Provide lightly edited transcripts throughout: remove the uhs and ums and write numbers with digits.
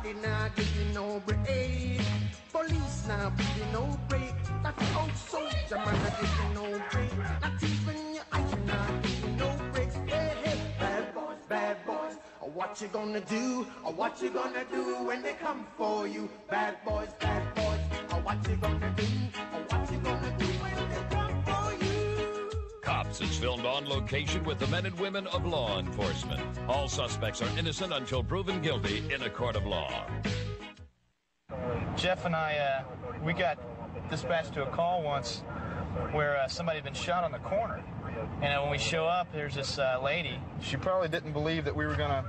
Nobody now give you no break. Police now give you no break. That old soldier man not give you no break. Not even your iron now give you no breaks. Hey, hey, bad boys. What you gonna do? Or what you gonna do when they come for you? Bad boys. Or what you gonna do? Or what you gonna do when they come for you? Cops is filmed on location with the men and women of law enforcement. All suspects are innocent until proven guilty in a court of law. Jeff and I, we got dispatched to a call once where somebody had been shot on the corner. And when we show up, there's this lady. She probably didn't believe that we were going to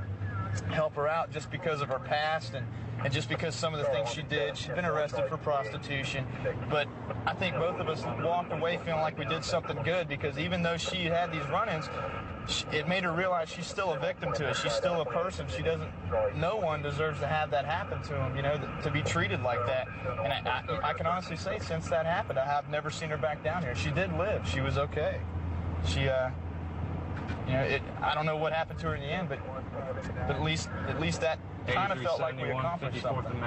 help her out just because of her past and just because some of the things she did. She'd been arrested for prostitution. But I think both of us walked away feeling like we did something good, because even though she had these run-ins, it made her realize she's still a victim to it. She's still a person. No one deserves to have that happen to them, you know, to be treated like that. And I can honestly say since that happened, I have never seen her back down here. She did live. She was okay. She, you know, I don't know what happened to her in the end, but at least that kind of felt like we accomplished something.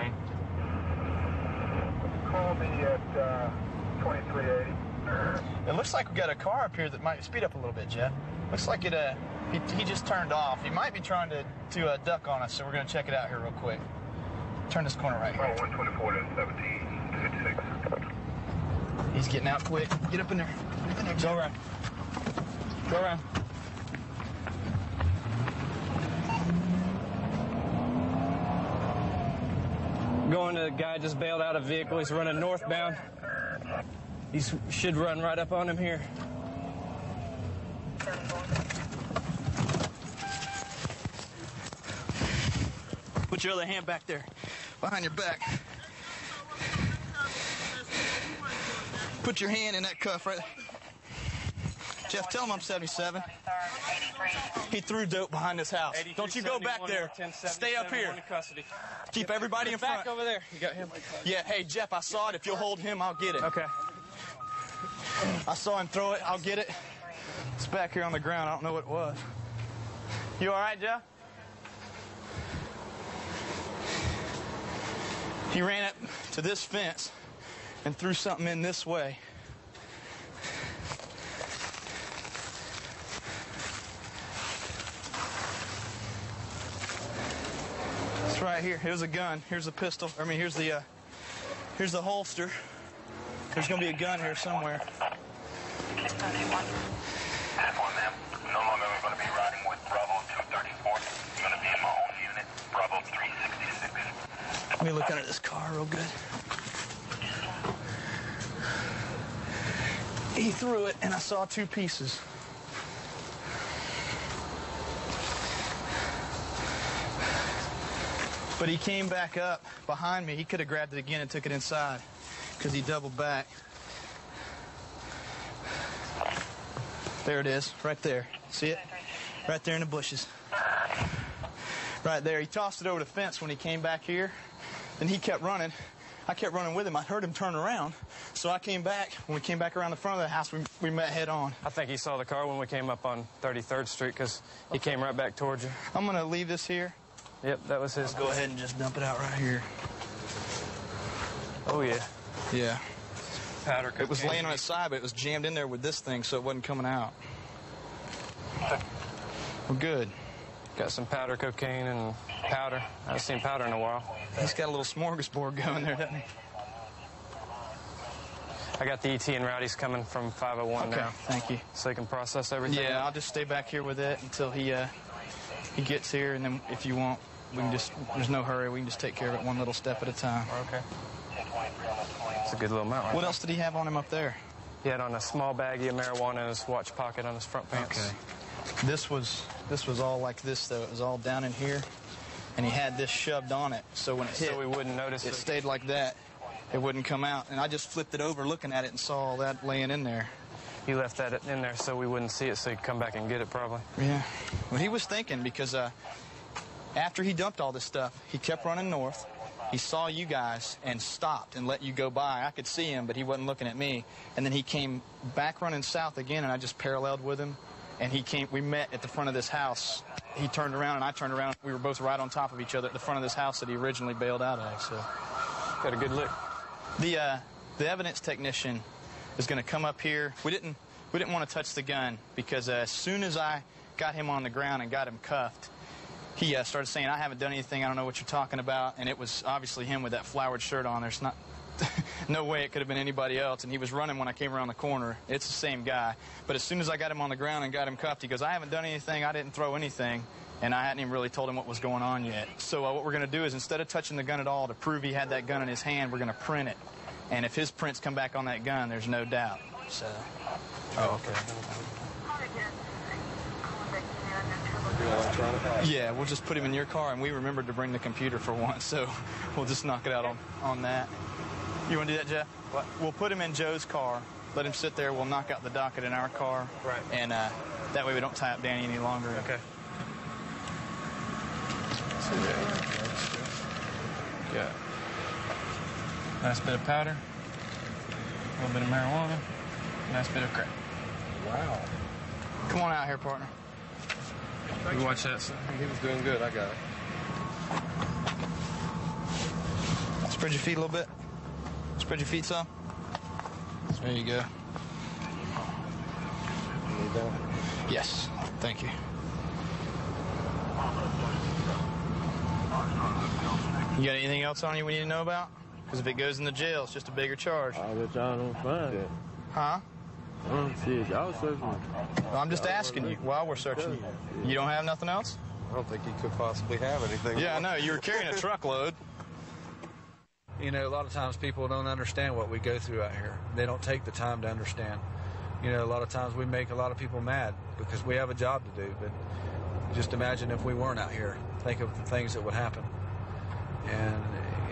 Call me at 2380. It looks like we got a car up here that might speed up a little bit, Jeff. Looks like it. He just turned off. He might be trying to duck on us, so we're gonna check it out here real quick. Turn this corner right here. 124 to 1756. He's getting out quick. Get up in there. Get in there. Go around. Go around. Going to the guy just bailed out a vehicle. He's running northbound. He should run right up on him here. Put your other hand back there, behind your back. Put your hand in that cuff right there. Jeff, tell him I'm 77. He threw dope behind this house. Don't you go back there. Stay up here. Keep everybody in front. Back over there. You got him. Yeah, hey, Jeff, I saw it. If you'll hold him, I'll get it. Okay. I saw him throw it. I'll get it. It's back here on the ground. I don't know what it was. You all right, Jeff? He ran up to this fence and threw something in this way. It's right here. Here's a gun. Here's a pistol. I mean, here's the holster. There's going to be a gun here somewhere. 10-1, ma'am. No longer going to be riding with Bravo 234. I'm going to be in my own unit, Bravo 366. Let me look under this car real good. He threw it, and I saw two pieces. But he came back up behind me. He could have grabbed it again and took it inside because he doubled back. There it is, right there. See it? Right there in the bushes. Right there. He tossed it over the fence when he came back here. Then he kept running. I kept running with him. I heard him turn around. So I came back. When we came back around the front of the house, we met head on. I think he saw the car when we came up on 33rd Street because he came right back towards you. I'm going to leave this here. Yep, that was his. Go ahead and just dump it out right here. Oh, yeah. Yeah. Powder cocaine. It was laying on its side, but it was jammed in there with this thing, so it wasn't coming out. Well, good. Got some powder cocaine and powder. I haven't seen powder in a while. He's got a little smorgasbord going there, doesn't he? I got the ET and Rowdy's coming from 501 now. Thank you. So he can process everything. Yeah, I'll just stay back here with it until he gets here, and then if you want, we can just, there's no hurry, we can just take care of it one little step at a time. Okay. It's a good little amount, right? What else did he have on him up there? He had on a small baggie of marijuana in his watch pocket on his front pants. Okay. This was all like this, though. It was all down in here, and he had this shoved on it, so when it hit, so we wouldn't notice it stayed like that. It wouldn't come out, and I just flipped it over looking at it and saw all that laying in there. He left that in there so we wouldn't see it, so he'd come back and get it probably. Yeah. Well, he was thinking because after he dumped all this stuff, he kept running north. He saw you guys and stopped and let you go by. I could see him, but he wasn't looking at me. And then he came back running south again, and I just paralleled with him. and he came. We met at the front of this house. He turned around, and I turned around. We were both right on top of each other at the front of this house that he originally bailed out of. So, Got a good look. the evidence technician is going to come up here. We didn't want to touch the gun because as soon as I got him on the ground and got him cuffed, he started saying, "I haven't done anything. I don't know what you're talking about." And it was obviously him with that flowered shirt on. There's not no way it could have been anybody else. And he was running when I came around the corner. It's the same guy. But as soon as I got him on the ground and got him cuffed, he goes, "I haven't done anything. I didn't throw anything." And I hadn't even really told him what was going on yet. So what we're going to do is instead of touching the gun at all to prove he had that gun in his hand, we're going to print it. And if his prints come back on that gun, there's no doubt. So. Oh, okay. Yeah, we'll just put him in your car, and we remembered to bring the computer for once, so we'll just knock it out on that. You want to do that, Jeff? What? We'll put him in Joe's car, let him sit there, we'll knock out the docket in our car. Right. And that way we don't tie up Danny any longer. Okay. Yeah. Nice bit of powder, a little bit of marijuana, nice bit of crack. Wow. Come on out here, partner. You watch that, son. He was doing good. I got it. Spread your feet a little bit. Spread your feet some. There you go. Need that? Yes, thank you. You got anything else on you we need to know about? Because if it goes in the jail, it's just a bigger charge. I bet y'all don't find it. Huh? Shit, y'all searching. Well, I'm just asking you while we're searching you. You don't have nothing else? I don't think he could possibly have anything. Yeah, I know. You were carrying a truckload. You know, a lot of times people don't understand what we go through out here. They don't take the time to understand. You know, a lot of times we make a lot of people mad because we have a job to do. But just imagine if we weren't out here. Think of the things that would happen. And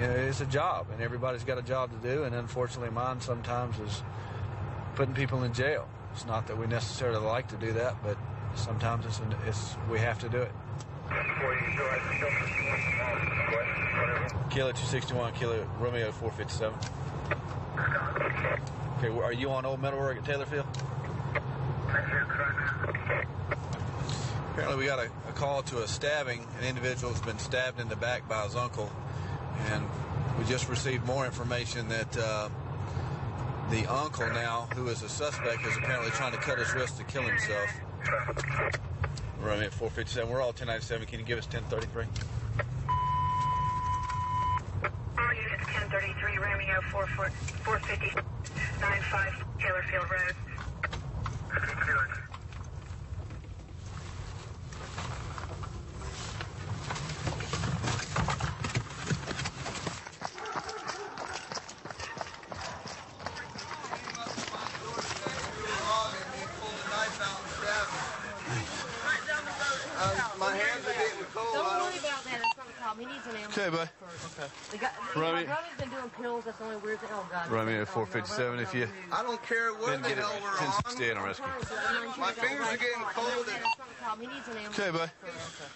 you know, it's a job, and everybody's got a job to do. And unfortunately, mine sometimes is putting people in jail. It's not that we necessarily like to do that, but sometimes we have to do it. Kilo 261, Kilo Romeo 457. Okay, are you on Old Metalwork at Taylorfield? Apparently we got a call to a stabbing. An individual has been stabbed in the back by his uncle, and we just received more information that the uncle now, who is a suspect, is apparently trying to cut his wrist to kill himself. Romeo at 457. We're all 1097. Can you give us 1033? All units 1033, Romeo 450, 95 Taylorfield Road. My hands are getting cold. Don't worry about that. That's not a problem. He needs an ambulance. Okay, bud. My brother's been doing pills. That's the only weird thing. Oh, God. Romeo 457, if you I don't care what didn't the get it, hell we're on. 1068 on rescue. My fingers are getting cold. That's not a problem. He needs an ambulance. Okay, bud.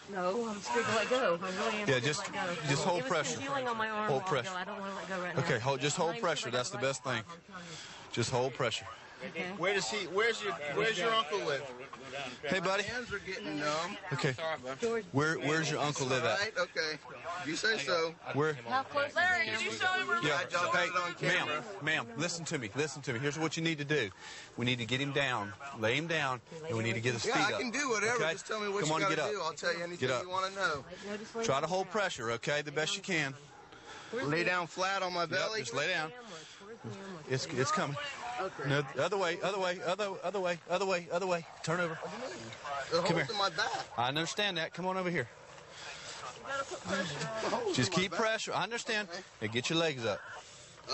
No, I'm scared to let go. I really am. Yeah, scared just to let go. just hold It was pressure. congealing on my arm Hold a while pressure. ago. I don't want to let go right now. Okay, just hold pressure. That's the best thing. Just hold pressure. Okay. Where does he? Where's your uncle live? Hey, buddy. My hands are getting numb. Okay. Where's your uncle live at? Right? Okay. You say so. Where? How close? Larry, did you show him where? Yeah. I just Hey, got it on camera. ma'am, listen to me. Here's what you need to do. We need to get him down, lay him down, and we need to get his feet Yeah, up. I can do whatever. Okay? Just tell me what Come you on, got get to up. do. I'll tell you anything Get up. you want to know. Try to hold pressure, okay, the best you can. Lay down flat on my Yep, belly. just lay down. It's coming. No, other way. Turn over. Come here. my back. I understand that. Come on over here. Just keep pressure. I understand. Hey, get your legs up.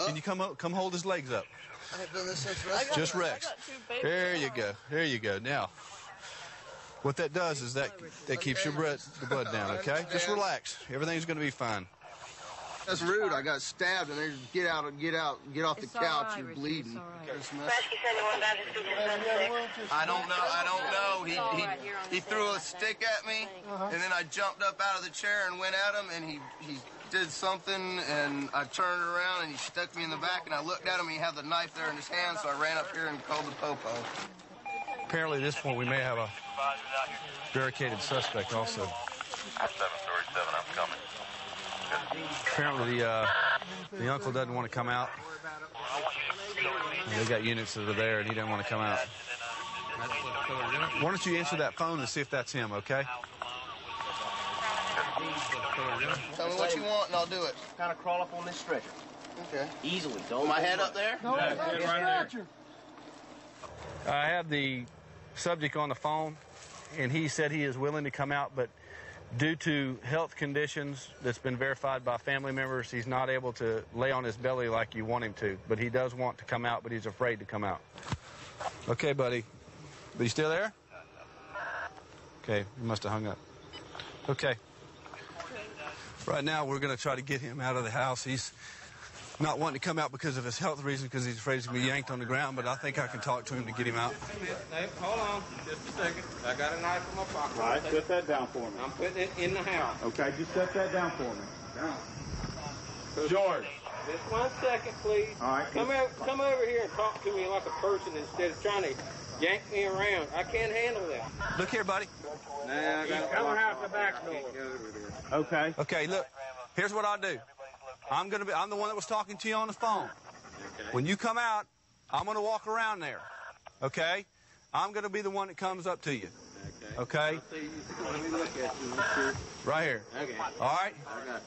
Can you come hold his legs up? I have done this since rescue. Just rest. There you go. There you go. Now, what that does is that keeps the blood down, okay? Just relax. Everything's going to be fine. That's rude. I got stabbed, and they just get off the couch. You're bleeding. Rescue 71, Baptist Beach, I don't know. He threw a stick at me, and then I jumped up out of the chair and went at him, and he did something, and I turned around, and he stuck me in the back, and I looked at him, and he had the knife there in his hand, so I ran up here and called the popo. Apparently at this point we may have barricaded suspect also. 737, I'm coming. Apparently the uncle doesn't want to come out. They got units that are there, and he doesn't want to come out. Why don't you answer that phone and see if that's him, okay? Tell me what you want, and I'll do it. Kind of crawl up on this stretcher. Okay. Easily. Don't My head up there? No, right there. I have the subject on the phone, and he said he is willing to come out, but due to health conditions that's been verified by family members, he's not able to lay on his belly like you want him to. But he does want to come out, but he's afraid to come out. Okay, buddy. But you still there? Okay, you must have hung up. Okay. Right now, we're going to try to get him out of the house. He's not wanting to come out because of his health reasons, because he's afraid he's going to be yanked on the ground, but I think I can talk to him to get him out. Hold on, just a second. I got a knife in my pocket. All right, set that down for me. I'm putting it in the house. Okay, just set that down for me. George. Just 1 second, please. All right. Come over here and talk to me like a person instead of trying to yank me around. I can't handle that. Look here, buddy. Nah, he's coming out the back door. Okay. Okay, look. Here's what I'll do. I'm the one that was talking to you on the phone. Okay. When you come out, I'm going to walk around there. Okay? I'm going to be the one that comes up to you. Okay? Let me look at you. Right here. Okay. All right?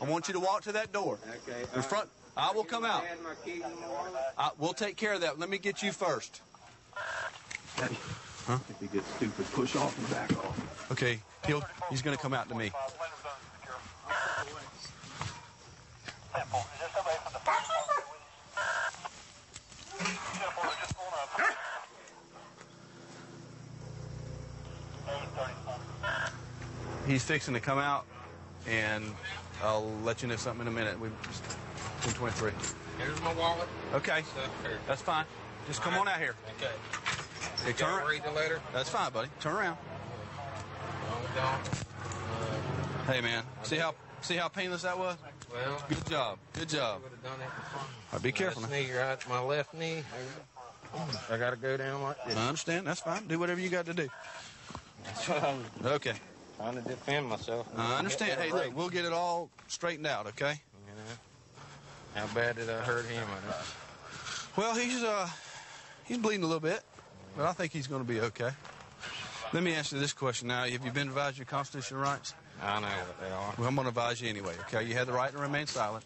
I want you to walk to that door. Okay. In front. I will come out. We'll take care of that. Let me get you first. Huh? If he gets stupid, push off and back off. Okay. He's going to come out to me. He's fixing to come out, and I'll let you know something in a minute. We've 10:23. Here's my wallet. Okay, that's fine. Just come on out here. Okay. Hey, turn around. Read the letter. That's fine, buddy. Turn around. Hey, man. See how painless that was? Well, good job. Good job. Would have done it before. All right, be careful now. Knee, right, my left knee. I got to go down like this. I understand. That's fine. Do whatever you got to do. That's what I was Okay. trying to defend myself. I understand. Hey, look, we'll get it all straightened out, okay? How bad did I hurt him? Well, he's bleeding a little bit, but I think he's going to be okay. Let me answer this question now. Have you been advised your constitutional rights? I know what they are. Well, I'm going to advise you anyway, okay? You have the right to remain silent.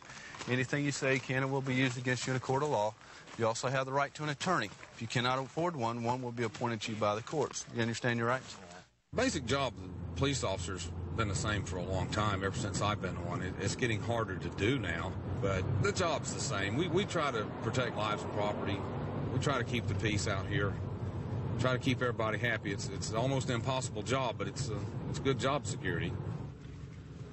Anything you say can and will be used against you in a court of law. You also have the right to an attorney. If you cannot afford one will be appointed to you by the courts. You understand your rights? Basic job of the police officer's been the same for a long time, ever since I've been on. It's getting harder to do now, but the job's the same. We try to protect lives and property. We try to keep the peace out here. Try to keep everybody happy. It's almost an impossible job, but it's good job security.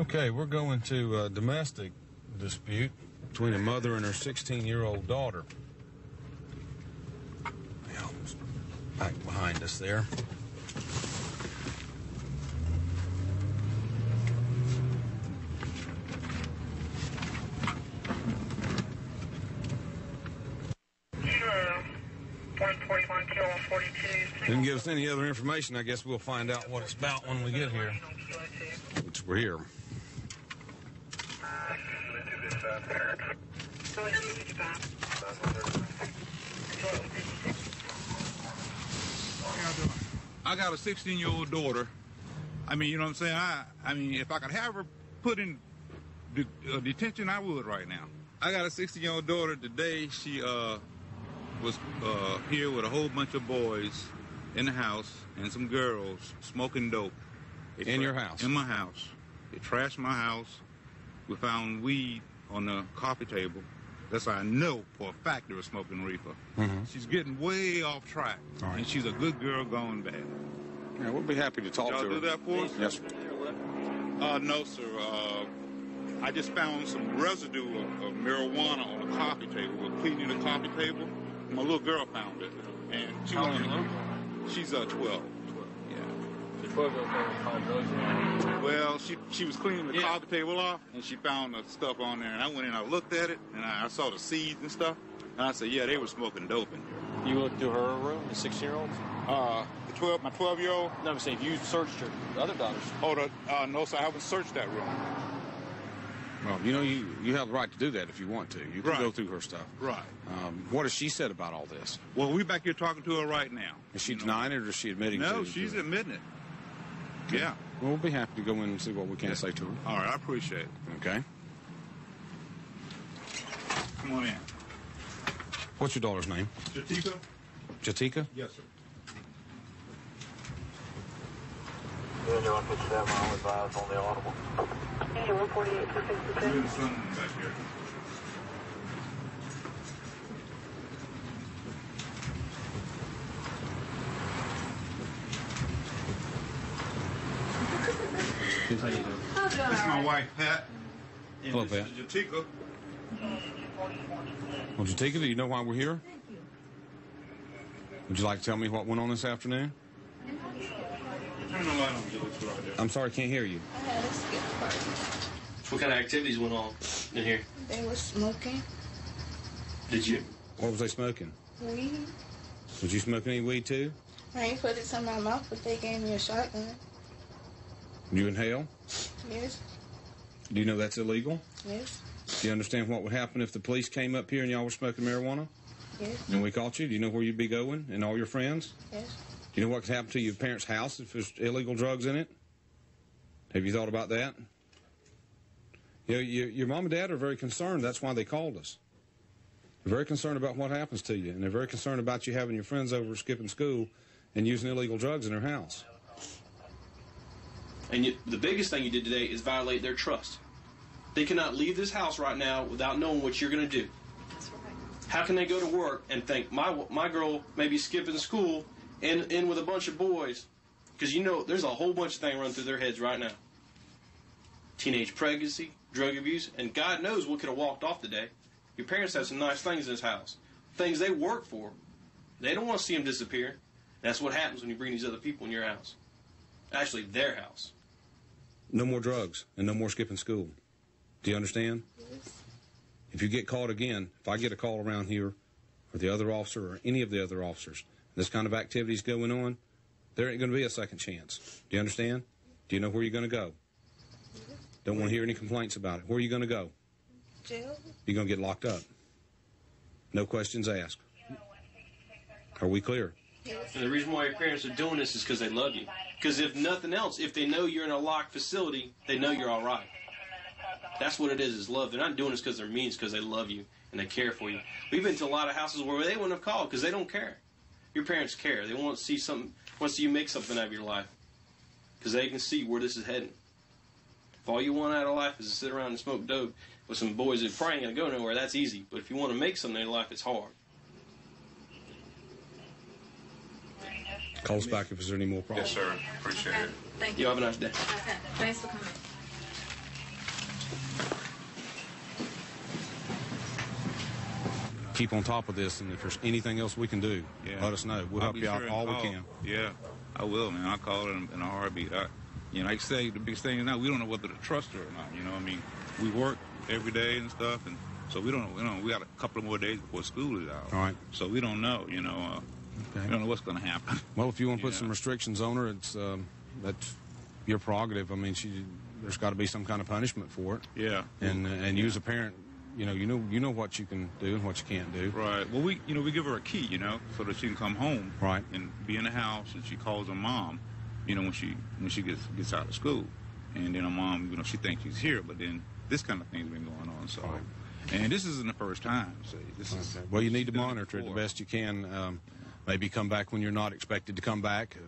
Okay, we're going to a domestic dispute between a mother and her 16-year-old daughter. Back behind us there. Didn't give us any other information. I guess we'll find out what it's about when we get here. Which we're here. I got a 16-year-old daughter. I mean, you know what I'm saying? I mean, if I could have her put in detention, I would right now. I got a 16-year-old daughter. Today, she was here with a whole bunch of boys in the house and some girls smoking dope. In your house? In my house. They trashed my house. We found weed on the coffee table. That's how I know for a fact they were smoking reefer. Mm-hmm. She's getting way off track, right. And she's a good girl going bad. Yeah, we'll be happy to talk to her. Y'all do that for us? Yes, sir. No, sir. I just found some residue of marijuana on the coffee table. We're cleaning the coffee table. My little girl found it. And she How old is your she's 12. Yeah. She's 12 years old. Well, she was cleaning the coffee table off, and she found the stuff on there. And I went in, I looked at it, and I saw the seeds and stuff. And I said, yeah, they were smoking dope in here. You looked through her room, the 16-year-old? My 12-year-old? No, I'm saying you searched your other daughter's. Oh, no, sir, I haven't searched that room. Well, you know, you have the right to do that if you want to. You can go through her stuff. Right. What has she said about all this? Well, we're back here talking to her right now. Is she denying it or is she admitting to it? No, she's admitting it. Yeah. Well, we'll be happy to go in and see what we can say to her. All right, I appreciate it. Okay. Come on in. What's your daughter's name? Jatika? Jatika? Yes, sir. Yeah, you're on 57, I'll advise on the audible. Yeah, 148, 263. There's something back here. How you doing? This is my wife, Pat. And Hello, this Pat. is Jatika. Well, Jatika, do you know why we're here? Would you like to tell me what went on this afternoon? Turn the light on, Jatika, right there. I'm sorry, I can't hear you. I had a skip party. What kind of activities went on in here? They were smoking Did you? What was they smoking? weed. Was you smoking any weed too? I ain't put it in my mouth, but they gave me a shotgun. Did you inhale? Yes, Do you know that's illegal? yes, Do you understand what would happen if the police came up here and y'all were smoking marijuana? yes, And we caught you? Do you know where you'd be going and all your friends? yes. Do you know what could happen to your parents' house if there's illegal drugs in it? Have you thought about that? You know, your mom and dad are very concerned. That's why they called us. They're very concerned about what happens to you, and they're very concerned about you having your friends over skipping school and using illegal drugs in their house. And the biggest thing you did today is violate their trust. They cannot leave this house right now without knowing what you're going to do. That's right. How can they go to work and think, my girl may be skipping school and in with a bunch of boys? Because, you know, there's a whole bunch of things running through their heads right now. Teenage pregnancy, drug abuse, and God knows what could have walked off today. Your parents have some nice things in this house. Things they work for. They don't want to see them disappear. That's what happens when you bring these other people in your house. Actually, their house. No more drugs and no more skipping school. Do you understand? Yes. If you get caught again, if I get a call around here, or the other officer, or any of the other officers, this kind of activity's going on, there ain't going to be a second chance. Do you understand? Do you know where you're going to go? Don't want to hear any complaints about it. Where are you going to go? Jail? You're going to get locked up. No questions asked. Are we clear? Yes. And the reason why your parents are doing this is because they love you. Because if nothing else, if they know you're in a locked facility, they know you're all right. That's what it is love. They're not doing this because they're mean. It's because they love you and they care for you. We've been to a lot of houses where they wouldn't have called because they don't care. Your parents care. They want to see something, want to see you make something out of your life because they can see where this is heading. If all you want out of life is to sit around and smoke dope with some boys that probably ain't going to go nowhere, that's easy. But if you want to make something in your life, it's hard. Call us back if there's any more problems. Yes, sir. Appreciate it. Thank You have a nice day. Okay. Thanks for coming. Keep on top of this, and if there's anything else we can do, let us know. We'll help you out all we can. Yeah, I will, man. I'll call it in a heartbeat. Like I say, the biggest thing is now we don't know whether to trust her or not. You know what I mean? We work every day and stuff, and so we don't. We got a couple of more days before school is out. All right. So we don't know. We don't know what's going to happen. Well, if you want to put some restrictions on her, it's that's your prerogative. I mean, there's got to be some kind of punishment for it. Yeah. And you as a parent, you know what you can do and what you can't do. Right. Well, we give her a key, so that she can come home. Right. And be in the house, and she calls her mom, when she gets out of school, and then her mom, she thinks she's here, but then this kind of thing's been going on. So, and this isn't the first time. So this is well, you need to monitor it the best you can. Maybe come back when you're not expected to come back.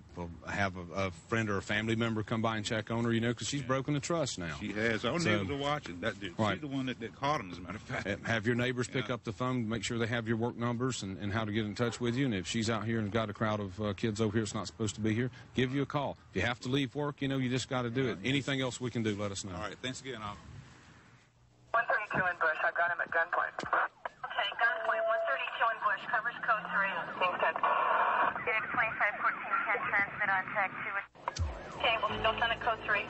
Have a friend or a family member come by and check on her, because she's broken the trust now. She has. Our neighbors are watching. She's the one that caught him, as a matter of fact. Have your neighbors pick up the phone, make sure they have your work numbers and how to get in touch with you. And if she's out here and got a crowd of kids over here that's not supposed to be here, give you a call. If you have to leave work, you just got to do it. Anything else we can do, let us know. All right. Thanks again. 132 in Bush. I've got him at gunpoint. Okay, gunpoint. 132 in Bush. Covers code 3. Thanks, Ted. Phoenix 2514 can transmit on tag 2. Okay, we'll still send it code 3.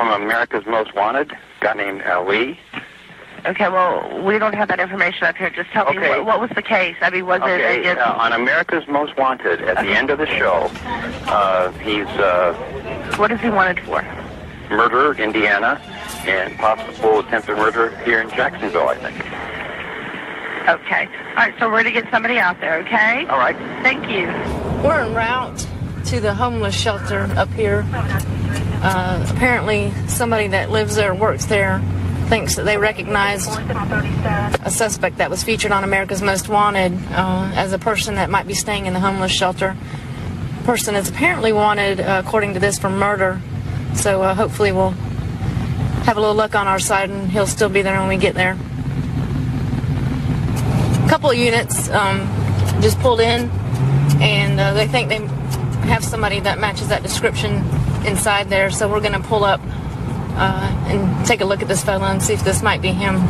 from America's Most Wanted, a guy named Lee. Okay, well, we don't have that information up here. Just tell me, what was the case? I mean, was it against... on America's Most Wanted, at the end of the show, he's... what is he wanted for? Murder, Indiana, and possible attempted murder here in Jacksonville, I think. Okay. All right, so we're going to get somebody out there, okay? All right. Thank you. We're en route to the homeless shelter up here. Apparently, somebody that lives there, works there, thinks that they recognized a suspect that was featured on America's Most Wanted as a person that might be staying in the homeless shelter. The person is apparently wanted, according to this, for murder. So hopefully we'll have a little luck on our side and he'll still be there when we get there. A couple of units just pulled in, and they think they have somebody that matches that description inside there, so we're going to pull up and take a look at this fella and see if this might be him.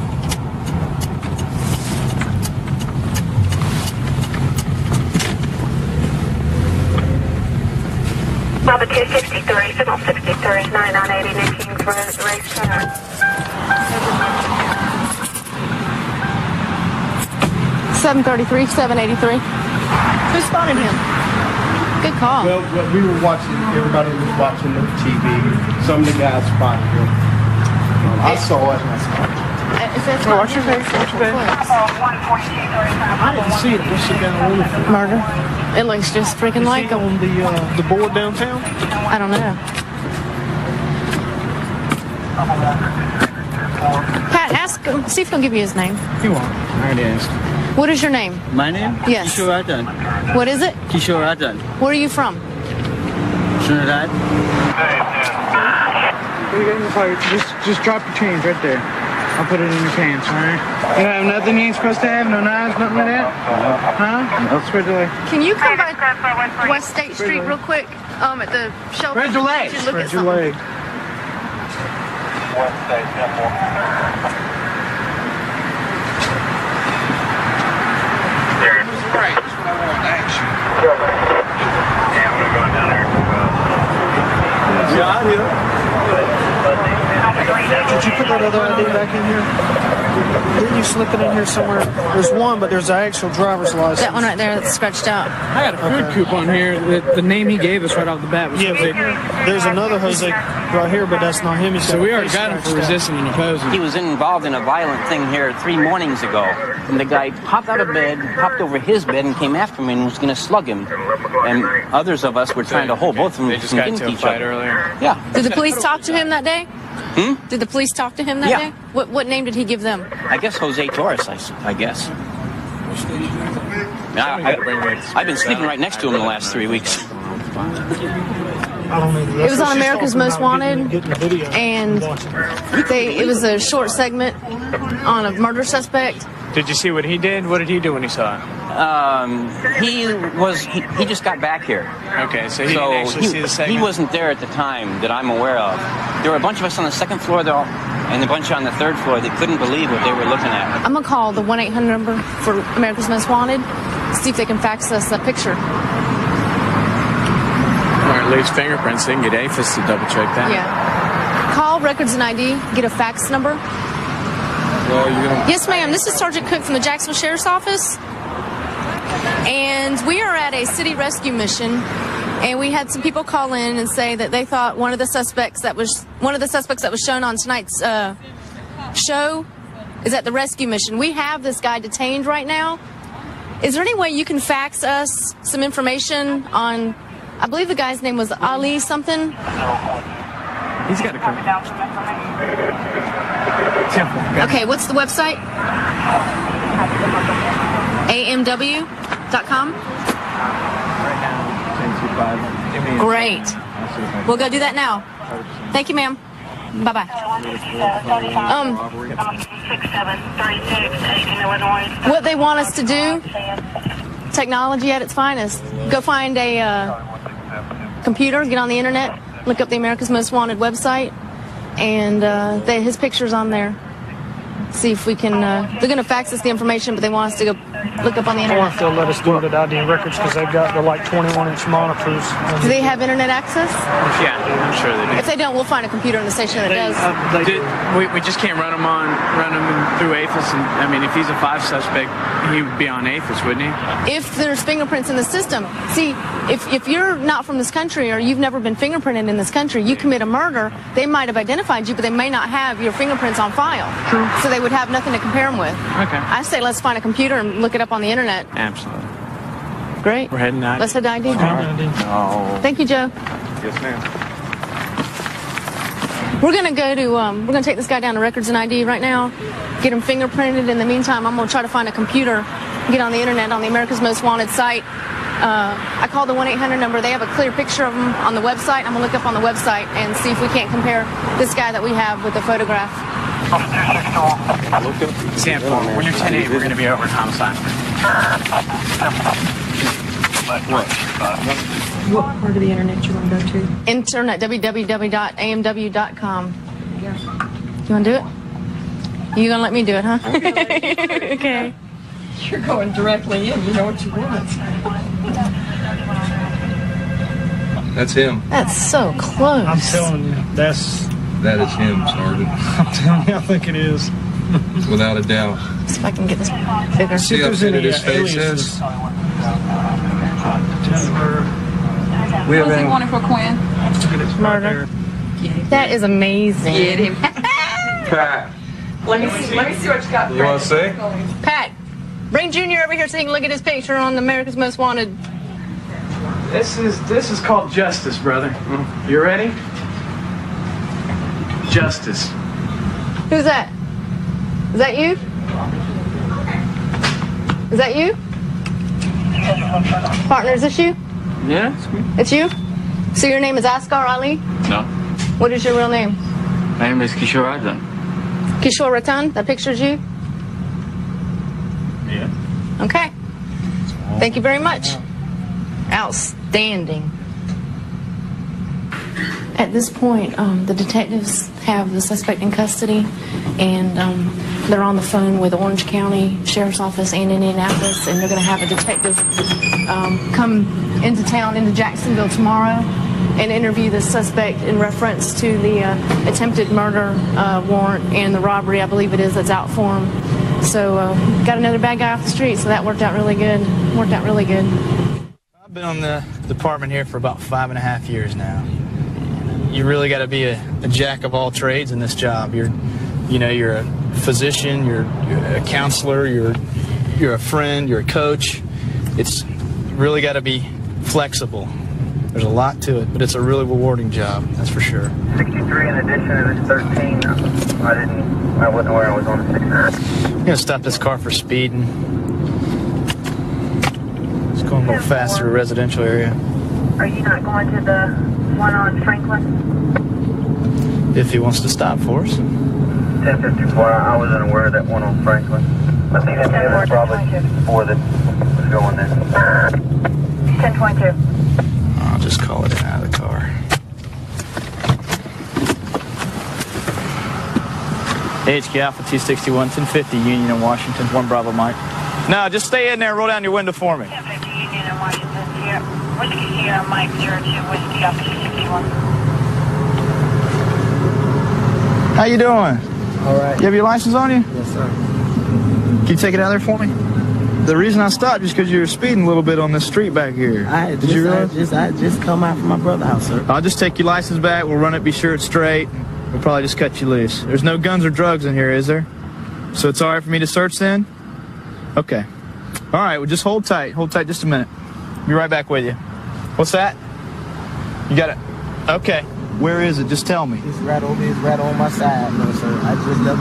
Bravo 263, signal 63, 9980, New Kings Race Center. 733, 783. Who spotted him? Good call. Well, we were watching, everybody was watching the TV. Some of the guys spotted him. I saw it and I spotted it. What's your face? What's your face? I didn't see it. What's the guy on the Murder. It looks just freaking like him. On the board downtown? I don't know. Pat, ask him, see if he'll give you his name. He won't. I already asked. What is your name? My name? Yes. Kishore Rajan. What is it? Kishore Rajan. Where are you from? Trinidad. Just drop your change right there. I'll put it in your pants, all right? You have nothing you ain't supposed to have? No knives, nothing like that? Huh? No. Spread your leg. Can you come by West State Street real quick? At the shelter. Spread your legs. Spread your leg. West State Temple. There. Right. That's what I want to ask you. Yeah, I'm going down there. Yeah, I do. Did you put that other ID back in here? Didn't you slip it in here somewhere? There's one, but there's an actual driver's license. That one right there that's scratched out. I got a food coupon here. The name he gave us right off the bat was Jose. There's another Jose right here, but that's not him. So we already got him for resisting and opposing. He was involved in a violent thing here 3 mornings ago. And the guy hopped out of bed, hopped over his bed, and came after him and was going to slug him. And others of us were trying to hold both of them from getting to each other. Earlier. Yeah. Did the police talk to him that day? Did the police talk to him that day? What name did he give them? I guess Jose Torres, I guess. I've been sleeping right next to him the last 3 weeks. It was on America's Most Wanted, and it was a short segment on a murder suspect. Did you see what he did? What did he do when he saw it? He just got back here. Okay, so he didn't actually see the segment? He wasn't there at the time that I'm aware of. There were a bunch of us on the second floor though, and a bunch on the third floor that couldn't believe what they were looking at. I'm going to call the 1-800 number for America's Most Wanted, see if they can fax us a picture. Or at least fingerprints. They can get APHIS to double check that. Yeah. Call Records and ID, get a fax number. Well, Yes, ma'am. This is Sergeant Cook from the Jacksonville Sheriff's Office. And we are at a city rescue mission, and we had some people call in and say that they thought one of the suspects that was shown on tonight's show is at the rescue mission. We have this guy detained right now. Is there any way you can fax us some information on, I believe the guy's name was Ali something? He's got to come. Okay, what's the website? AMW.com? Great. We'll go do that now. Thank you, ma'am. Bye-bye. What they want us to do, technology at its finest. Go find a computer, get on the internet, look up the America's Most Wanted website, and his picture's on there. See if we can, they're going to fax us the information, but they want us to go look up on the Or internet? if they'll let us do it at ID Records because they've got the like 21-inch monitors. Do they have internet access? Yeah, I'm sure they do. If they don't, we'll find a computer in the station that does. We just can't run him through APHIS. And I mean, if he's a 5 suspect, he would be on APHIS, wouldn't he? If there's fingerprints in the system, see, if you're not from this country or you've never been fingerprinted in this country, you commit a murder, they might have identified you, but they may not have your fingerprints on file. True. So they would have nothing to compare them with. Okay. I say let's find a computer and look it up on the internet. Absolutely. Great. We're heading out. Let's head to ID. No. Thank you, Joe. Yes, ma'am. We're gonna go to we're gonna take this guy down to Records and ID right now, get him fingerprinted. In the meantime, I'm gonna try to find a computer, get on the internet on the America's Most Wanted site. I called the 1-800 number. They have a clear picture of him on the website. I'm gonna look up on the website and see if we can't compare this guy that we have with the photograph. Sam, when you're 10-8, we're gonna be over at homicide. What part of the internet you want to go to? Internet, www.amw.com. You want to do it? You gonna let me do it, huh? Okay. You're going directly in. You know what you want. That's him. That's so close. I'm telling you, That is him, Sergeant. I'm telling you, I think it is. Without a doubt. See if I can get this bigger. See how fitted his face is? We have been wanted for Quinn. Murder. That is amazing. Get him. Pat. Let me see what you got. You want to see? Pat, bring Junior over here so he can look at his picture on America's Most Wanted. This is called Justice, brother. You ready? Justice. Who's that? Is that you? Is that you? Partner, is this you? Yeah, it's me. It's you? So your name is Asghar Ali? No. What is your real name? My name is Kishore Ratan. Kishore Ratan? That picture's you? Yeah. Okay. Thank you very much. Outstanding. At this point, the detectives have the suspect in custody, and they're on the phone with Orange County Sheriff's Office and Indianapolis, and they're going to have a detective come into town, into Jacksonville tomorrow, and interview the suspect in reference to the attempted murder warrant and the robbery, I believe it is, that's out for him. So got another bad guy off the street, so that worked out really good. I've been on the department here for about 5.5 years now. You really got to be a jack of all trades in this job. You're a physician, you're a counselor, you're a friend, you're a coach. It's really got to be flexible. There's a lot to it, but it's a really rewarding job, that's for sure. 63 in addition to this 13. I wasn't aware I was on the 69. I'm gonna stop this car for speeding. It's going a little faster to a residential area. Are you not going to the one on Franklin? If he wants to stop for us. 1054, I was unaware of that one on Franklin. I think that's probably 4 that was going there. 1022. I'll just call it in out of the car. HQ Alpha 261, 1050 Union in Washington, 1 Bravo Mike. No, just stay in there and roll down your window for me. 1050 Union in Washington. Here, Whiskey Sierra Mike 02, Whiskey Alpha 261. How you doing? All right. You have your license on you? Yes, sir. Can you take it out there for me? The reason I stopped is because you were speeding a little bit on this street back here. I just come out from my brother's house, sir. I'll just take your license back. We'll run it, be sure it's straight. We'll probably just cut you loose. There's no guns or drugs in here, is there? So it's all right for me to search then? Okay. All right, well, just hold tight. Hold tight just a minute. Be right back with you. What's that? You got it? Okay. Where is it? Just tell me. It's right on my side, no, sir.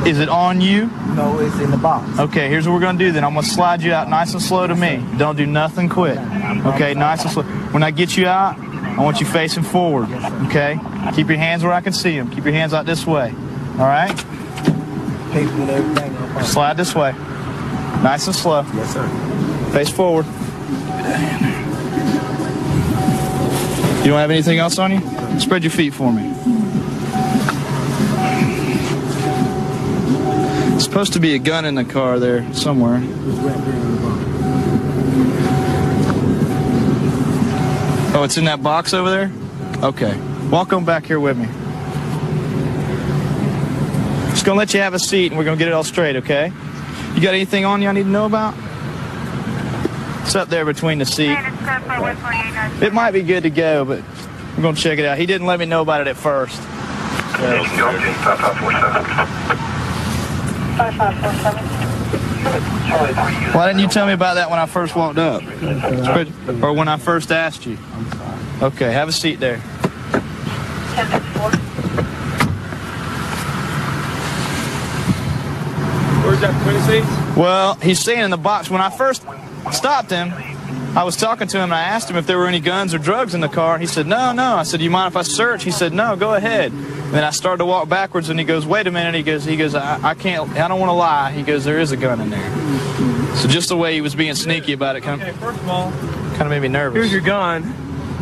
Is it on you? No, it's in the box. Okay, here's what we're going to do then. I'm going to slide you out nice and slow to me. Don't do nothing quick. Okay, nice and slow. When I get you out, I want you facing forward. Okay? Keep your hands where I can see them. Keep your hands out this way. All right? Slide this way. Nice and slow. Yes, sir. Face forward. You don't have anything else on you? Spread your feet for me. There's supposed to be a gun in the car there somewhere. Oh, it's in that box over there? Okay. Walk on back here with me. Just gonna let you have a seat and we're gonna get it all straight, okay? You got anything on you I need to know about? It's up there between the seat. It might be good to go, but we're gonna check it out. He didn't let me know about it at first. So. 5547. Why didn't you tell me about that when I first walked up? Or when I first asked you? Okay, have a seat there. 1054. Where's that between the seats? Well, he's saying in the box. When I first stopped him, I was talking to him and I asked him if there were any guns or drugs in the car. He said, no. I said, do you mind if I search? He said, no, go ahead. And then I started to walk backwards and he goes, wait a minute. He goes, I don't want to lie. He goes, there is a gun in there. So just the way he was being sneaky about it kind of made me nervous. Here's your gun.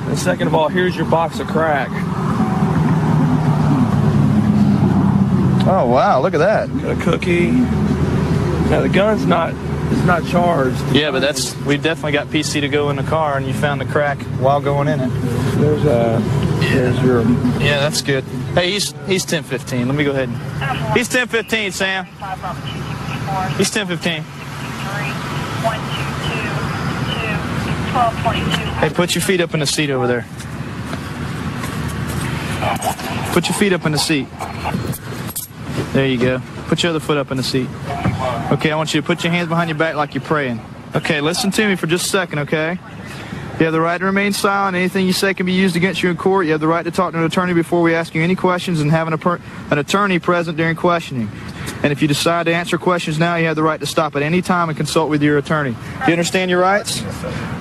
And second of all, here's your box of crack. Oh, wow, look at that. Got a cookie. Now the gun's not charged. Yeah, but we definitely got PC to go in the car, and you found the crack while going in it. There's your. Yeah, that's good. Hey, he's 1015. Let me go ahead. He's 1015, Sam. He's 1015. Hey, put your feet up in the seat over there. Put your feet up in the seat. There you go. Put your other foot up in the seat. Okay, I want you to put your hands behind your back like you're praying. Okay, listen to me for just a second, okay? You have the right to remain silent. Anything you say can be used against you in court. You have the right to talk to an attorney before we ask you any questions and have an attorney present during questioning. And if you decide to answer questions now, you have the right to stop at any time and consult with your attorney. Do you understand your rights?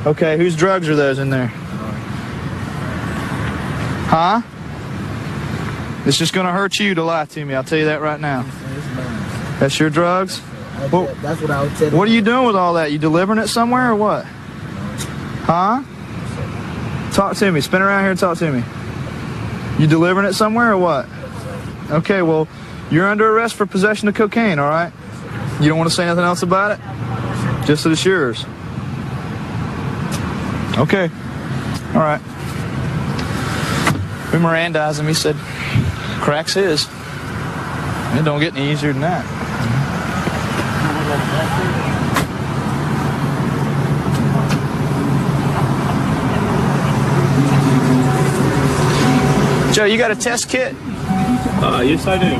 Okay, whose drugs are those in there? Huh? It's just going to hurt you to lie to me. I'll tell you that right now. That's your drugs? Well, that's what I was telling you. What are you doing with all that? You delivering it somewhere or what? Huh? Talk to me. Spin around here and talk to me. You delivering it somewhere or what? Okay, well, you're under arrest for possession of cocaine, all right? You don't want to say nothing else about it? Just that it's yours. Okay. All right. We Mirandized him. He said, crack's his. It don't get any easier than that. Joe, you got a test kit? Yes, I do.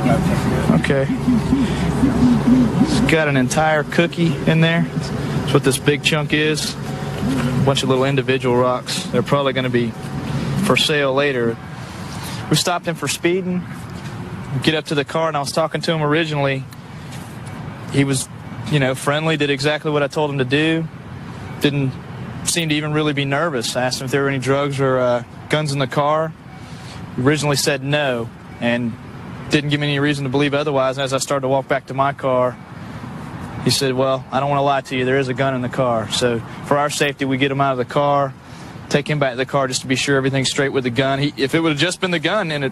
Okay. It's got an entire cookie in there. That's what this big chunk is. A bunch of little individual rocks. They're probably going to be for sale later. We stopped him for speeding. We get up to the car, and I was talking to him originally. He was, friendly, did exactly what I told him to do. Didn't seem to even really be nervous. I asked him if there were any drugs or guns in the car. He originally said no, and didn't give me any reason to believe otherwise. And as I started to walk back to my car, he said, well, I don't want to lie to you. There is a gun in the car. So for our safety, we get him out of the car, take him back to the car just to be sure everything's straight with the gun. If it would have just been the gun and it,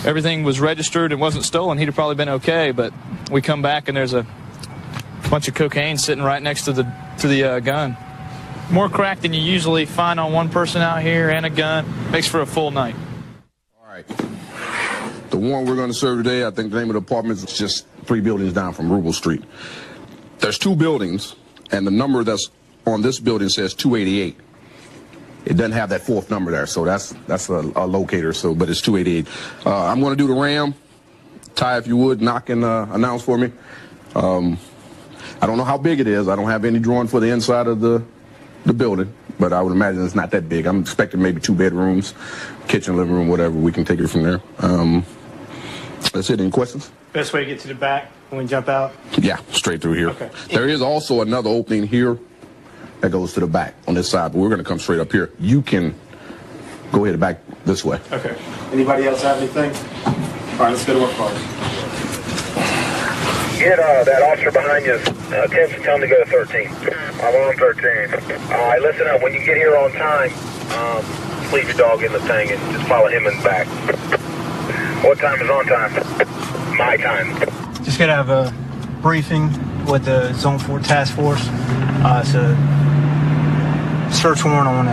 everything was registered and wasn't stolen, he'd have probably been okay. But we come back and there's a bunch of cocaine sitting right next to the gun. More crack than you usually find on one person out here and a gun. Makes for a full night. All right. The warrant we're going to serve today, I think the name of the apartment is just 3 buildings down from Rubel Street. There's 2 buildings, and the number that's on this building says 288. It doesn't have that 4th number there, so that's a locator. But it's 288. I'm going to do the RAM. Ty, if you would, knock and announce for me. I don't know how big it is. I don't have any drawing for the inside of the building, but I would imagine it's not that big. I'm expecting maybe 2 bedrooms, kitchen, living room, whatever. We can take it from there. That's it. Any questions? Best way to get to the back when we jump out? Yeah, straight through here. Okay. There is also another opening here that goes to the back on this side, but we're going to come straight up here. You can go ahead and back this way. Okay. Anybody else have anything? All right, let's go to work party. Get that officer behind you. Tell him to go to 13. I'm on 13. All right, listen up. When you get here on time, leave your dog in the thing and just follow him in the back. What time is on time? My time. Just got to have a briefing with the Zone 4 Task Force. It's a search warrant on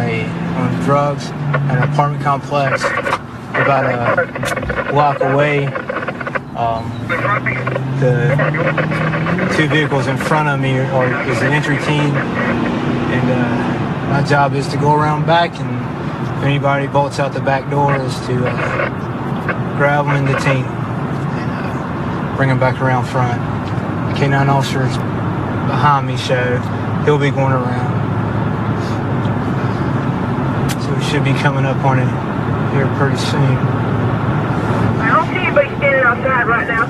drugs at an apartment complex about a block away. The two vehicles in front of me is an entry team, and my job is to go around back, and if anybody bolts out the back door is to grab them and detain them and bring them back around front. K9 officers behind me, so he'll be going around. So we should be coming up on it here pretty soon. I don't see anybody standing outside right now.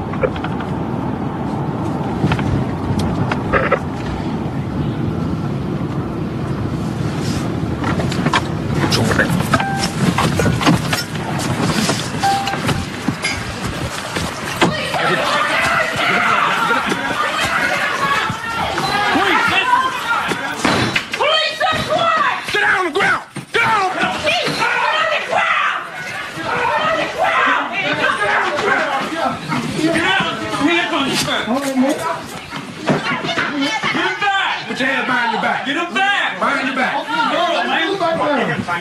Put your hands behind your back. Get them back. Behind your back.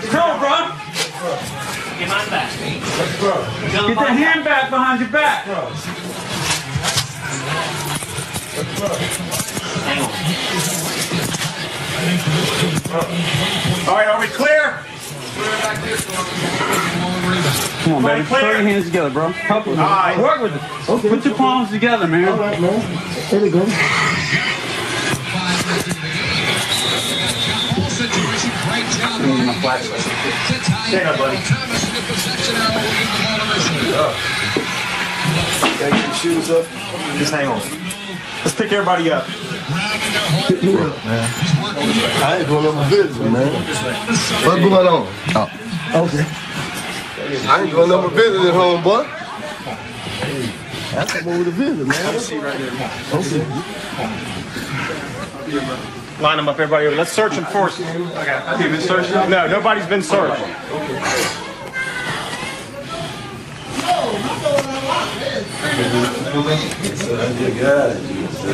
Control, bro. Get mine back. Get that hand back behind your back. All right, are we clear? Come on, baby. Throw your hands together, bro. Help with it. Work with it. Okay. Put your palms together, man. All right, man. Here we go. My flashlight. Stand up, buddy. Gotta get your shoes up. Just hang on. Let's pick everybody up. Pick me up, man. I ain't going on my business, man. What's going on? Oh. Okay. I ain't going on my business at home, boy. That's come over to visit, man. Have a seat right there. Okay. Line them up, everybody. Let's search them first. Okay. Have you been searched? No, nobody's been searched.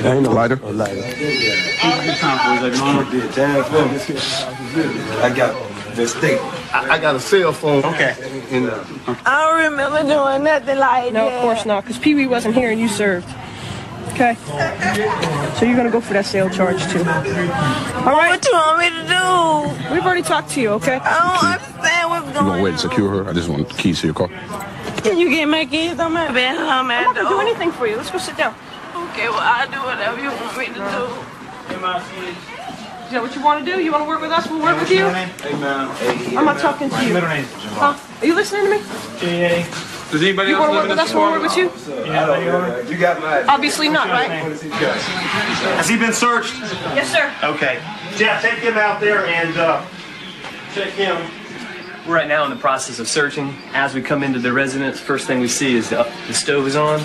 Ain't no lighter. I got this thing. I got a cell phone. Okay. I don't remember doing nothing like No, that. of course not, because Pee-wee wasn't here and you served. Okay? So you're going to go for that sale charge, too. All right? What you want me to do? We've already talked to you, okay? I don't understand what's You going gonna wait and secure her? I just want keys to your car. Can you get my keys on my bed? I'm not going to do anything for you. Let's go sit down. Okay, well, I'll do whatever you want me to do. Is that what you want to do? You want to work with us? We'll work with you? I'm not talking to you. Huh? Are you listening to me? Does anybody You else want to work live in with this us? We'll work with you? You got mine. Obviously not, right? Has he been searched? Yes, sir. Okay. Jeff, take him out there and check him. We're right now in the process of searching. As we come into the residence, first thing we see is the stove is on.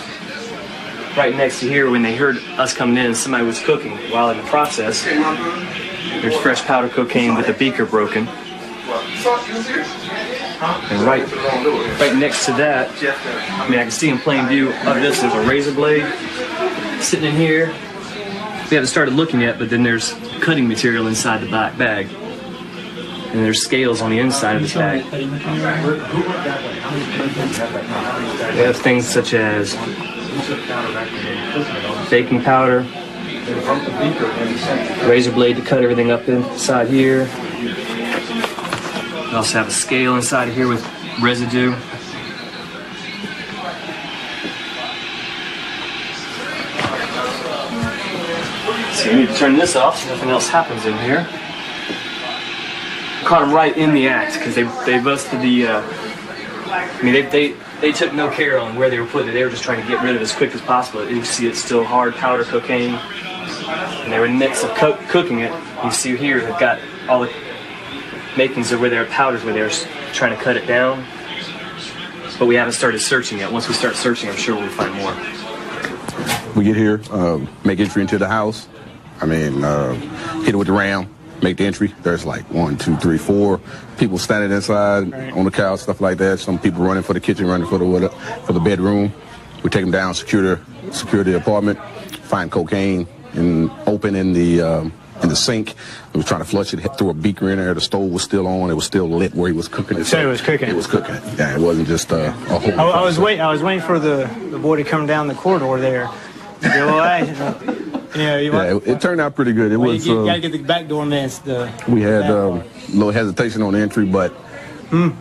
Right next to here, when they heard us coming in, somebody was cooking. While in the process, there's fresh powder cocaine with a beaker broken. And right next to that, I mean, I can see in plain view of this, there's a razor blade sitting in here. We haven't started looking yet, but then there's cutting material inside the black bag. And there's scales on the inside of this bag. We have things such as baking powder, razor blade to cut everything up inside here. We also have a scale inside of here with residue. So you need to turn this off so nothing else happens in here. Caught them right in the act because they busted the. I mean, they took no care on where they were putting it. They were just trying to get rid of it as quick as possible. You see it's still hard powder cocaine, and they were in the midst of cooking it. You see here they've got all the makings of where there are powders where they're trying to cut it down. But we haven't started searching yet. Once we start searching, I'm sure we'll find more. We get here, make entry into the house. I mean, hit it with the ram. Make the entry. There's like 1, 2, 3, 4 people standing inside on the couch, stuff like that. Some people running for the kitchen, running for the bedroom. We take them down, secure the apartment, find cocaine and open in the in the sink. He was trying to flush it, threw a beaker in there. The stove was still on. It was still lit where he was cooking it. So it was cooking. It was cooking. Yeah, it wasn't just a whole. I was waiting for the boy to come down the corridor there. It turned out pretty good. You gotta get the back door man. We had a little hesitation on the entry, but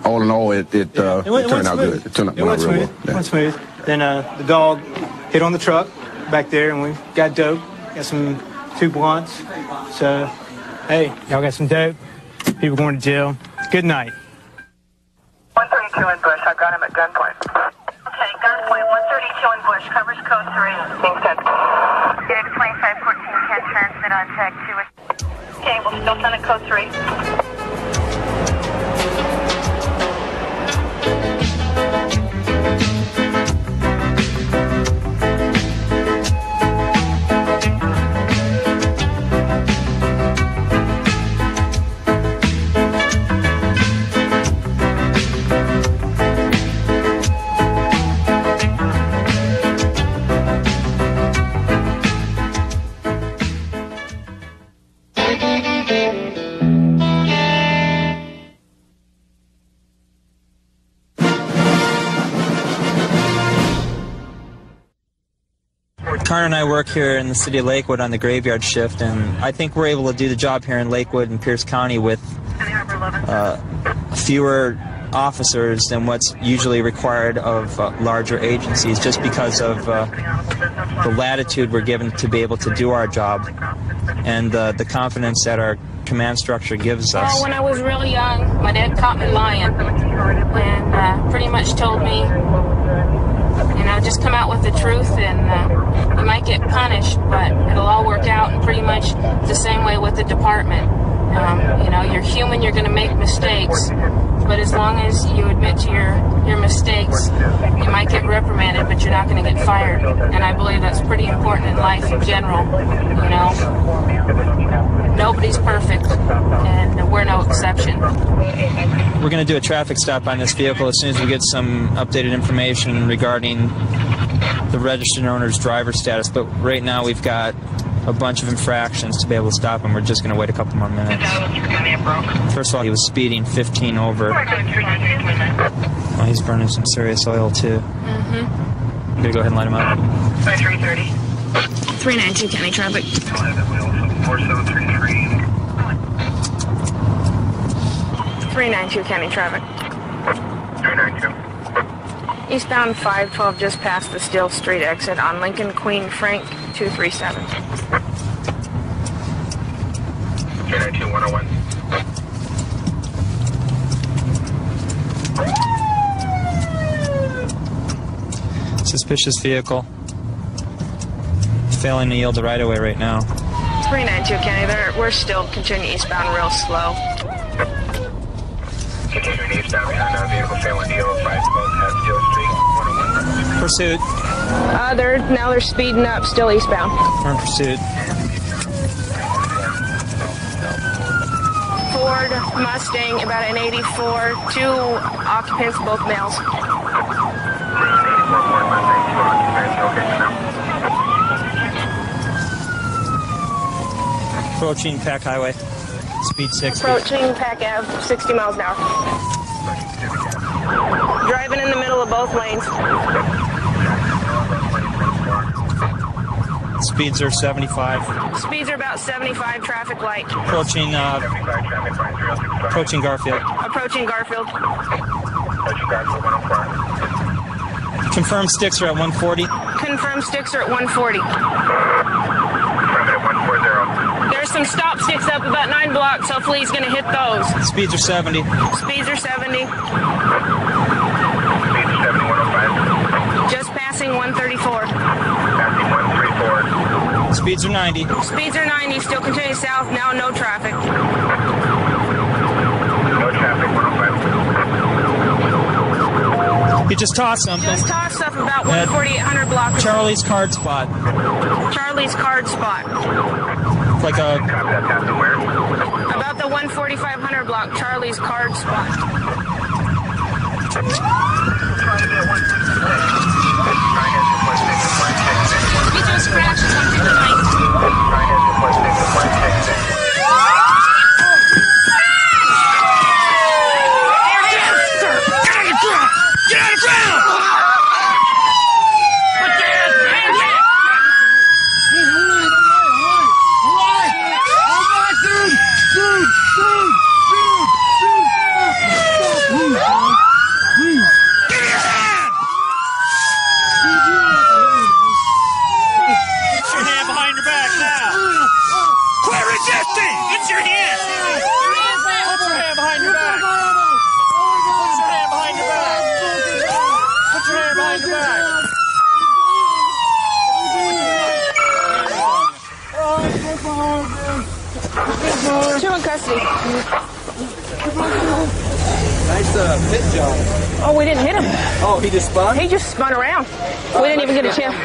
all in all, it turned out good. It turned out real well. It went smooth. Then the dog hit on the truck back there, and we got dope. Got some 2 blunts. So, hey, y'all got some dope. People going to jail. Good night. 132 in Bush. I've got him at gunpoint. Okay, gunpoint. 132 in Bush. Covers code 3. Things 10. Dig 2514 can transmit on tag 2. Okay, we'll still send it code 3. Connor and I work here in the city of Lakewood on the graveyard shift, and I think we're able to do the job here in Lakewood and Pierce County with fewer officers than what's usually required of larger agencies, just because of the latitude we're given to be able to do our job and the confidence that our command structure gives us. Well, when I was really young, my dad caught me lying and pretty much told me, just come out with the truth and you might get punished, but it'll all work out, and pretty much the same way with the department. You're human, you're going to make mistakes, but as long as you admit to your mistakes, you might get reprimanded, but you're not going to get fired. And I believe that's pretty important in life in general. Nobody's perfect, and we're no exception. We're going to do a traffic stop on this vehicle as soon as we get some updated information regarding the registered owner's driver status, but right now we've got a bunch of infractions to be able to stop him. We're just going to wait a couple more minutes. First of all, he was speeding 15 over. Well, he's burning some serious oil, too. I'm going to go ahead and light him up. 330. 392 county traffic. 392 county traffic. 392. Eastbound 512 just past the Still Street exit on Lincoln Queen Frank 237. 392 101. Suspicious vehicle. Failing to yield the right-of-way right now. 392 county, we're still continuing eastbound real slow. Continuing eastbound behind vehicle failing to yield right past Still Street 101. Pursuit. They're speeding up, still eastbound. We're in pursuit. Ford Mustang, about an 84, 2 occupants, both males. Approaching Pack Highway. Speed 60. Approaching Pack Ave, 60 miles an hour. Driving in the middle of both lanes. Speeds are 75. Speeds are about 75, traffic light. Approaching Garfield. Approaching Garfield. Confirmed sticks are at 140. Confirmed sticks are at 140. There's some stop sticks up about 9 blocks. Hopefully he's going to hit those. Speeds are 70. Speeds are 70. Just passing 134. Passing 134. Speeds are 90. Speeds are 90. Still continuing south. Now no traffic. No traffic 105. He just tossed something. Just tossed stuff about 14800 block. Charlie's card spot. Charlie's card spot. Like a... About the 14500 block. Charlie's card spot. We just crashed something tonight. Two in custody. Nice pit job. Oh, we didn't hit him. Oh, he just spun? He just spun around. We didn't even get a chance.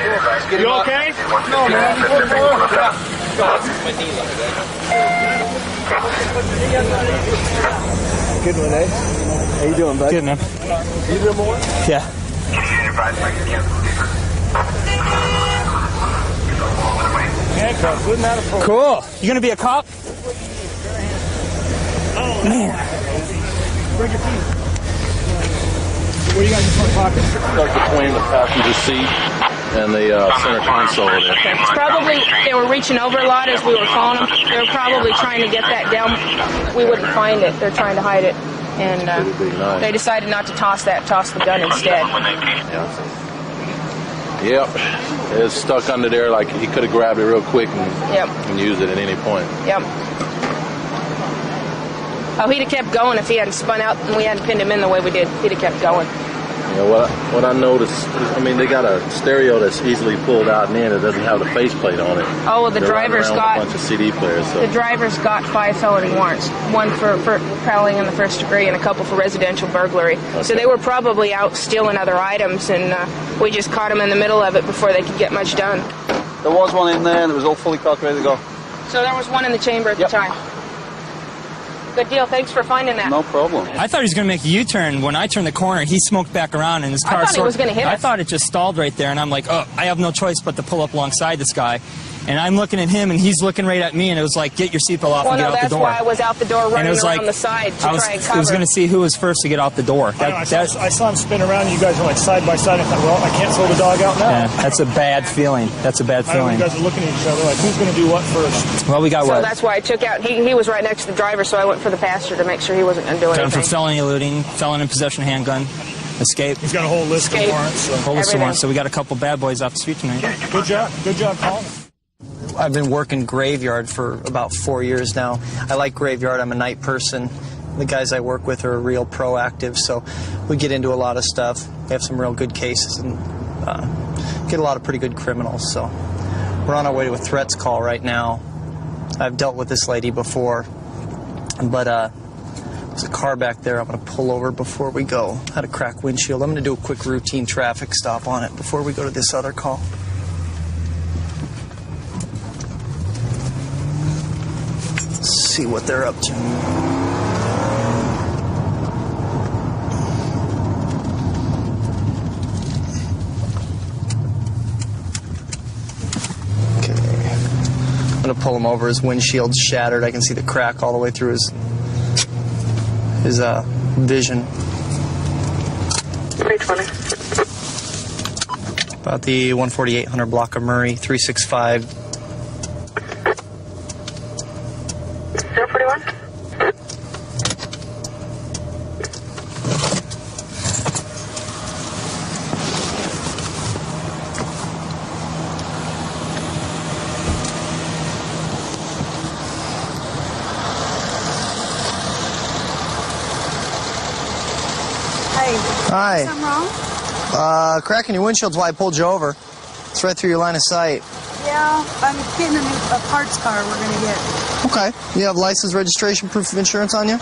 You okay? No, man. Good one, eh? How you doing, bud? Good, man. You doing more? Yeah. Cool. You gonna be a cop? Oh man. Bring your feet. What do you got in your front pocket? Stuck between the passenger seat and the center console there. It's probably, they were reaching over a lot as we were calling them. They were probably trying to get that down. We wouldn't find it. They're trying to hide it. And they decided not to toss the gun instead. Yep. It's stuck under there like he could have grabbed it real quick and used it at any point. Yep. Oh, he'd have kept going if he hadn't spun out and we hadn't pinned him in the way we did. He'd have kept going. You know, what I noticed, I mean, they got a stereo that's easily pulled out and in. It doesn't have the faceplate on it. Oh, well, the driver's got a bunch of CD players. So. The driver's got 5 felony warrants. 1 for prowling in the first degree and a couple for residential burglary. Okay. So they were probably out stealing other items, and we just caught them in the middle of it before they could get much done. There was one in there, and it was all fully cocked, ready to go. So there was one in the chamber at the time. Good deal. Thanks for finding that. No problem. I thought he was going to make a U-turn. When I turned the corner, he smoked back around, and his car. I thought he was going to hit us. I thought it just stalled right there, and I'm like, oh, I have no choice but to pull up alongside this guy. And I'm looking at him, and he's looking right at me, and it was like, get your seatbelt off and get out the door. Well, that's why I was out the door running around the side to try and cover. I was going to see who was first to get out the door. I saw him spin around, and you guys were like side by side. I thought, well, I can't throw the dog out now. Yeah, that's a bad feeling. That's a bad feeling. You guys are looking at each other like, who's going to do what first? Well, we got what? So that's why I took out. He was right next to the driver, so I went for the passenger to make sure he wasn't going to do anything. Got him for felony eluding, felon in possession handgun, escape. He's got a whole list of warrants. Whole list of warrants. So we got a couple bad boys off the street tonight. Good job. Good job calling. I've been working graveyard for about 4 years now. I like graveyard. I'm a night person. The guys I work with are real proactive, so we get into a lot of stuff. We have some real good cases and get a lot of pretty good criminals. So we're on our way to a threats call right now. I've dealt with this lady before, but there's a car back there I'm going to pull over before we go. Had a cracked windshield. I'm going to do a quick routine traffic stop on it before we go to this other call. See what they're up to. Okay. I'm gonna pull him over. His windshield's shattered. I can see the crack all the way through his vision. 320. About the 14800 block of Murray, 365. 041. Hi. Something wrong? Cracking your windshield's why I pulled you over. It's right through your line of sight. Yeah, I'm getting a parts car we're going to get. Okay. You have license, registration, proof of insurance on you?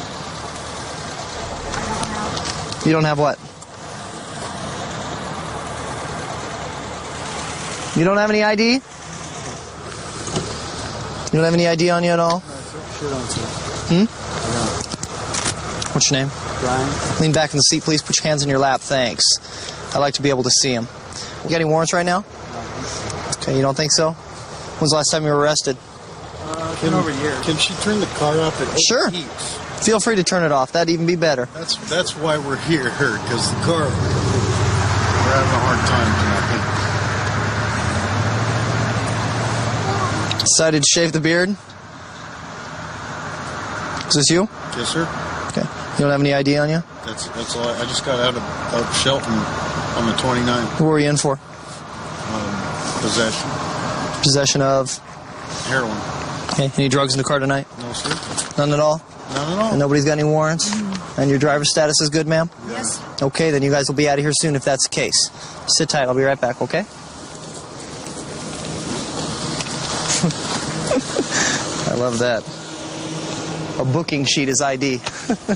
You don't have what? You don't have any ID? You don't have any ID on you at all? Sure don't, sir. What's your name? Brian. Lean back in the seat, please. Put your hands in your lap. Thanks. I'd like to be able to see them. You got any warrants right now? Okay, you don't think so? When's the last time you were arrested? Over here. Can she turn the car off? It Sure. overheats. Feel free to turn it off. That'd even be better. That's why we're here, because the car, we're having a hard time tonight. Decided to shave the beard? Is this you? Yes, sir. Okay. You don't have any ID on you? That's all. I just got out of Shelton on the 29th. Who were you in for? Possession. Possession of? Heroin. Okay. Any drugs in the car tonight? No, sir. None at all? None at all. And nobody's got any warrants? And your driver's status is good, ma'am? Yes. Okay, then you guys will be out of here soon if that's the case. Sit tight. I'll be right back, okay? I love that. a booking sheet as ID. Status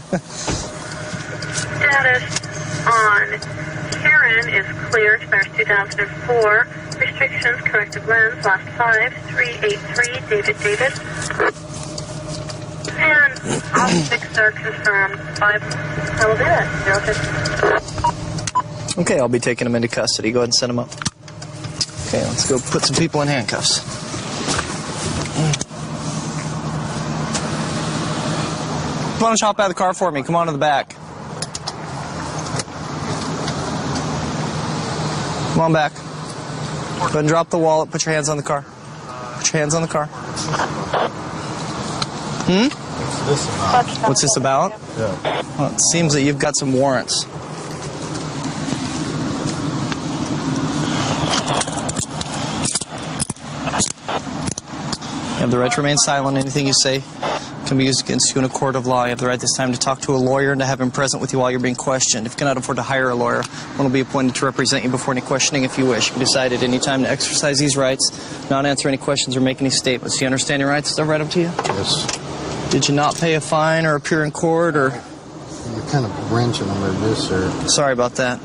on Karen is clear. Expires 2004. Restrictions, corrective lens, last 5383, David. And all 6 are confirmed. 5, I will do it. 06. Okay, I'll be taking them into custody. Go ahead and send them up. Okay, let's go put some people in handcuffs. Come on, hop out of the car for me. Come on to the back. Come on back. Go ahead and drop the wallet. Put your hands on the car. Put your hands on the car. What's this about? Yeah. Well, it seems that you've got some warrants. You have the right to remain silent. Anything you say can be used against you in a court of law. You have the right this time to talk to a lawyer and to have him present with you while you're being questioned. If you cannot afford to hire a lawyer, one will be appointed to represent you before any questioning if you wish. You can decide at any time to exercise these rights, not answer any questions or make any statements. Do you understand your rights? Is that right up to you? Yes. Did you not pay a fine or appear in court or? You're kind of wrenching them like this, sir. Sorry about that.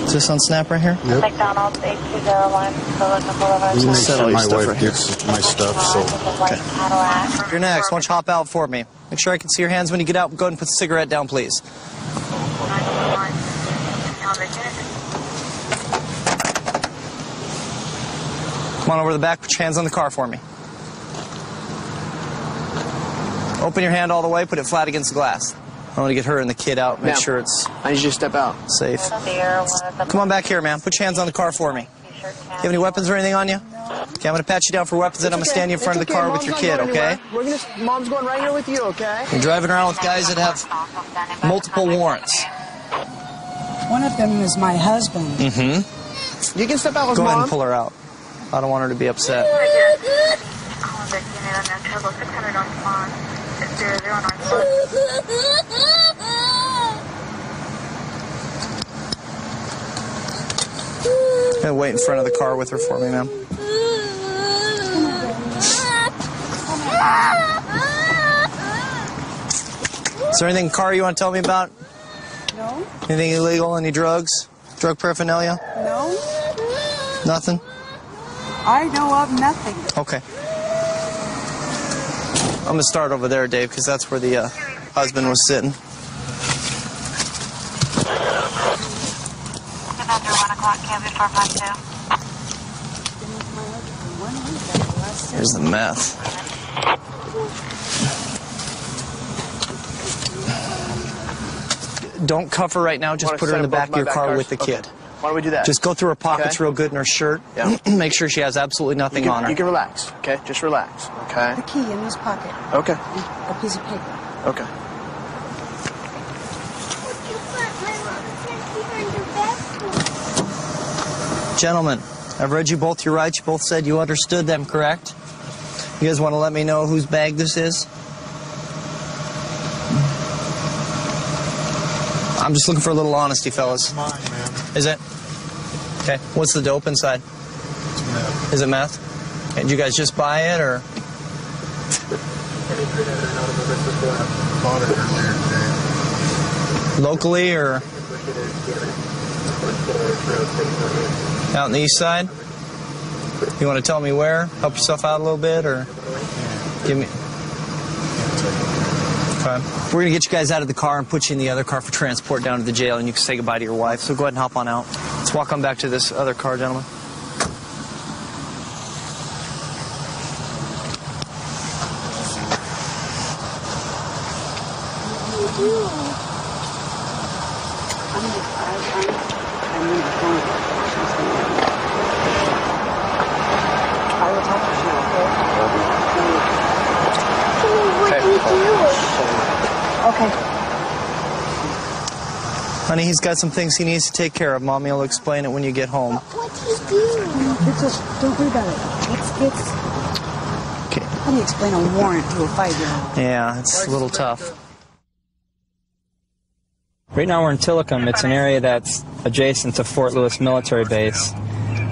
Is this on Snap right here? Yep. McDonald's 8201, Silicon Boulevard. You make Settle sure your my stuff wife right here. gets my stuff, so. Okay. You're next. Why don't you hop out for me? Make sure I can see your hands when you get out. Go ahead and put the cigarette down, please. Come on over to the back. Put your hands on the car for me. Open your hand all the way. Put it flat against the glass. I want to get her and the kid out. Make sure it's. I need you to step out. Safe. Come on back here, man. Put your hands on the car for me. You have any weapons or anything on you? Okay, I'm going to pat you down for weapons, and I'm going to stand you in front of the car with your kid, okay? Mom's going right here with you, okay? You're driving around with guys that have multiple warrants. One of them is my husband. Mm-hmm. You can step out with Go Mom. ahead and pull her out. I don't want her to be upset. Wait in front of the car with her for me, ma'am. Is there anything in the car you want to tell me about? No. Anything illegal? Any drugs? Drug paraphernalia? No. Nothing? I know of nothing. Okay. I'm going to start over there, Dave, because that's where the husband was sitting. Here's the meth. Don't cuff her right now. Just put her in the back of your car with the kid. Why don't we do that? Just go through her pockets real good in her shirt. Yeah. Make sure she has absolutely nothing on her. You can relax, okay? Just relax, okay? The key in his pocket. Okay. A piece of paper. Okay. Gentlemen, I've read you both your rights. You both said you understood them, correct? You guys want to let me know whose bag this is? I'm just looking for a little honesty, fellas. Mine, man. Is it? Okay. What's the dope inside? It's meth. Is it meth? And you guys just buy it, or? Bought it earlier today. Locally, or? Out on the east side? You want to tell me where? Help yourself out a little bit, or? Give me. Okay. We're going to get you guys out of the car and put you in the other car for transport down to the jail, and you can say goodbye to your wife. So go ahead and hop on out. Let's walk on back to this other car, gentlemen. Okay. Honey, he's got some things he needs to take care of. Mommy will explain it when you get home. What do you do? It's just, don't worry about it. It's Okay. How do you explain a warrant to a 5-year-old? Yeah, it's a little tough. Right now we're in Tillicum. It's an area that's adjacent to Fort Lewis Military Base.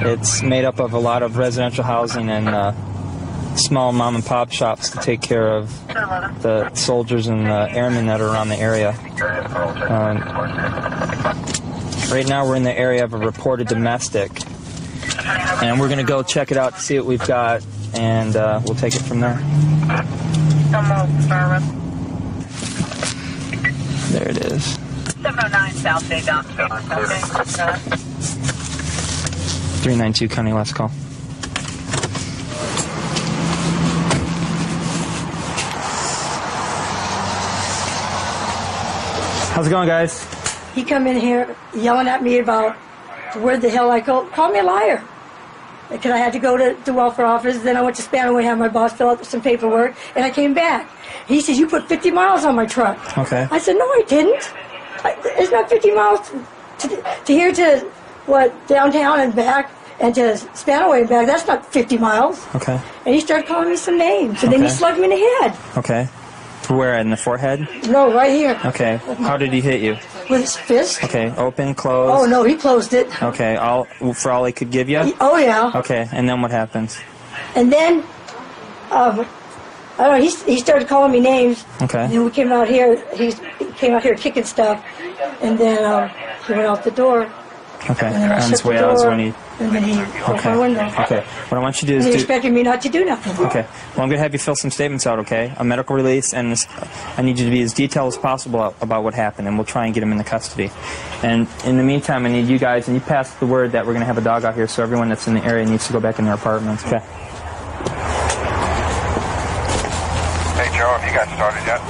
It's made up of a lot of residential housing and small mom and pop shops to take care of the soldiers and the airmen that are around the area. Right now we're in the area of a reported domestic, and we're going to go check it out to see what we've got, and we'll take it from there. There it is. 709 South Bay Dock. 392 County last call. How's it going, guys? He come in here yelling at me about where the hell I go. Call me a liar. Because I had to go to the welfare office, then I went to Spanaway, had my boss fill out some paperwork, and I came back. He says, you put 50 miles on my truck. Okay. I said, no, I didn't. It's not 50 miles to here to, downtown and back, and to Spanaway and back. That's not 50 miles. Okay. And he started calling me some names, and then he slugged me in the head. Okay. Where, in the forehead? No, right here. Okay. How did he hit you? With his fist. Okay. Open, closed? Oh, no, he closed it. Okay. For all he could give you? Oh, yeah. Okay. And then what happens? And then, I don't know, he started calling me names. Okay. And then we came out here, he came out here kicking stuff, and then he went out the door. Okay. And then I On his shut way the out is door, when he... and then he broke my window. Okay. What I want you to do And is he expected me not to do nothing. Okay. Well, I'm going to have you fill some statements out, okay? A medical release, and I need you to be as detailed as possible about what happened, and we'll try and get him into custody. And in the meantime, I need you guys, and you pass the word that we're going to have a dog out here, so everyone that's in the area needs to go back in their apartments, okay? Hey, Joe, have you guys started yet?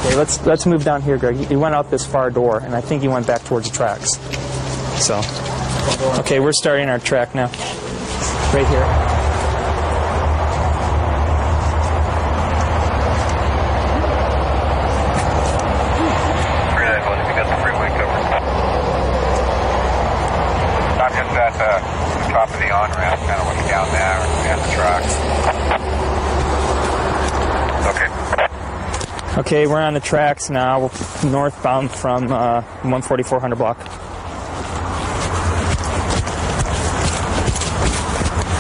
Okay, let's move down here, Greg. He went out this far door, and I think he went back towards the tracks. So, okay, we're starting our track now. Right here. I'm just at the top of the on-ramp, kind of looking down there at the tracks. Okay. Okay, we're on the tracks now. We're northbound from 14400 block.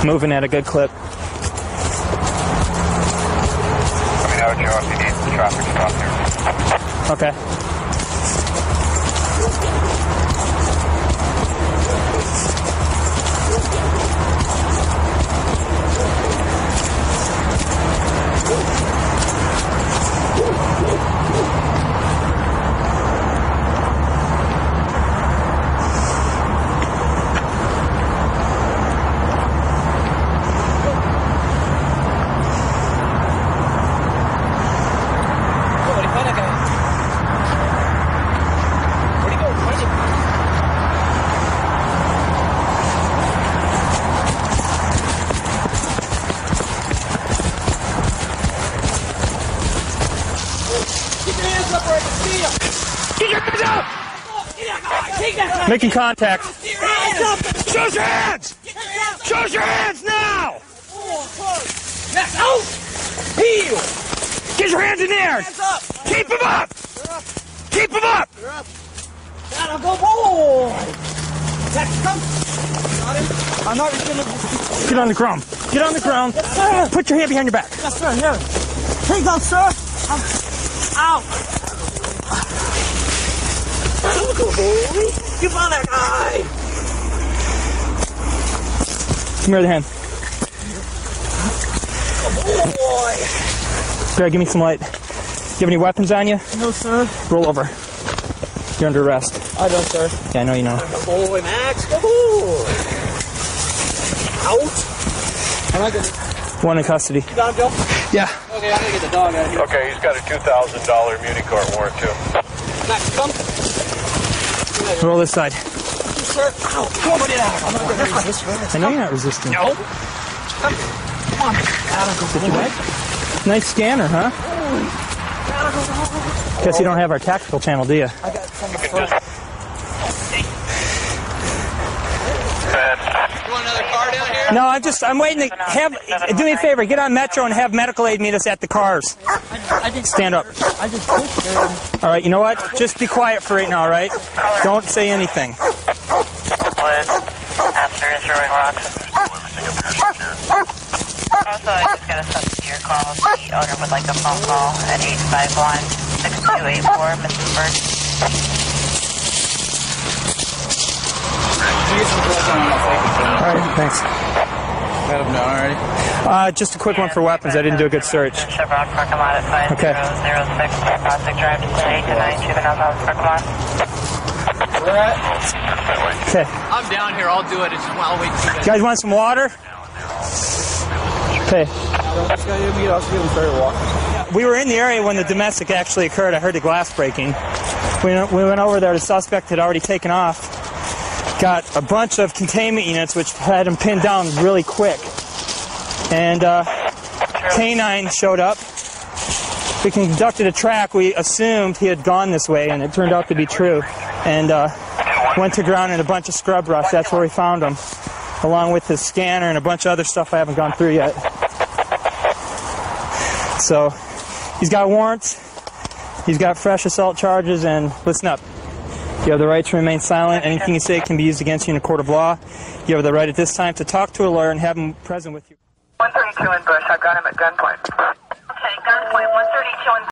Moving at a good clip. Let me know, Joe, if you need the traffic stop here. Okay. Making contact. Show your hands! Show your hands now! Out! Heel! Get your hands in the air! Keep them up! Keep them up! Gotta go, boy! I'm not gonna... Get on the ground. Get on the ground. Yes, sir. Put your hand behind your back. Yes, sir. Here. Here you go, sir. Ow. Go, boy. You found that guy. Come here, the hand. Oh, boy. Greg, give me some light. You have any weapons on you? No, sir. Roll over. You're under arrest. I don't, sir. Yeah, I know you know. Go, boy, Max. Go, boy. Out. I'm not gonna... One in custody. You got him, Joe? Yeah. Okay, I gotta get the dog out of here. Okay, he's got a $2,000 Muni Court warrant, too. Max, come. Roll this side. Sir, ow. Come on, get out. I'm not gonna resist. I know you're not resisting. No. Come on. Gotta go, boy. Nice scanner, huh? Guess you don't have our tactical channel, do you? I got some front. You want another car down here? No, I'm waiting to have, do me a favor, get on Metro and have medical aid meet us at the cars. Stand up. I just pushed her. All right, you know what? Just be quiet for right now, all right? Don't say anything. After issuing rocks. Also, I just got a substitute your call. The owner would like a phone call at 851-6284, Mrs. Bird. All right, thanks. Got him down already? Just a quick one for weapons. I didn't do a good search. Chevron parking lot at 5006 Prospect Drive, 8 to 9 Juvenile House parking lot. Where at? Okay. I'm down here. I'll do it. I'll wait for You guys want some water? Okay. We were in the area when the domestic actually occurred. I heard the glass breaking. We went over there. The suspect had already taken off. Got a bunch of containment units which had him pinned down really quick. And K9 showed up. We conducted a track. We assumed he had gone this way, and it turned out to be true. And went to ground in a bunch of scrub brush. That's where we found him, along with his scanner and a bunch of other stuff I haven't gone through yet. So he's got warrants. He's got fresh assault charges, and listen up. You have the right to remain silent. Anything you say can be used against you in a court of law. You have the right at this time to talk to a lawyer and have him present with you. 132 in Bush. I've got him at gunpoint. Okay, gunpoint 132 in